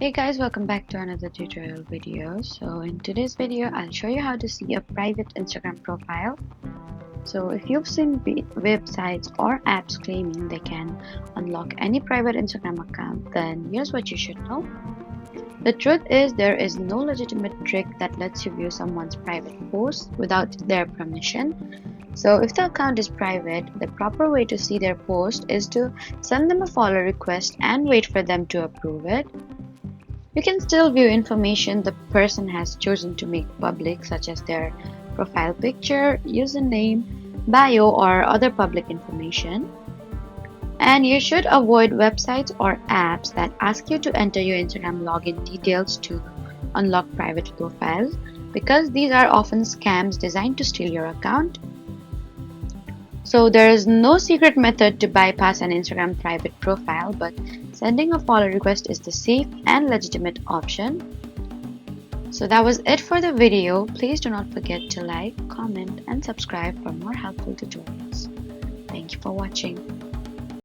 Hey guys, welcome back to another tutorial video. So in today's video, I'll show you how to see a private Instagram profile. So if you've seen websites or apps claiming they can unlock any private Instagram account, then here's what you should know. The truth is there is no legitimate trick that lets you view someone's private posts without their permission. So if the account is private, the proper way to see their post is to send them a follow request and wait for them to approve it. You can still view information the person has chosen to make public, such as their profile picture, username, bio, or other public information. And you should avoid websites or apps that ask you to enter your Instagram login details to unlock private profiles, because these are often scams designed to steal your account. So there is no secret method to bypass an Instagram private profile, but sending a follow request is the safe and legitimate option. So that was it for the video. Please do not forget to like, comment, and subscribe for more helpful tutorials. Thank you for watching.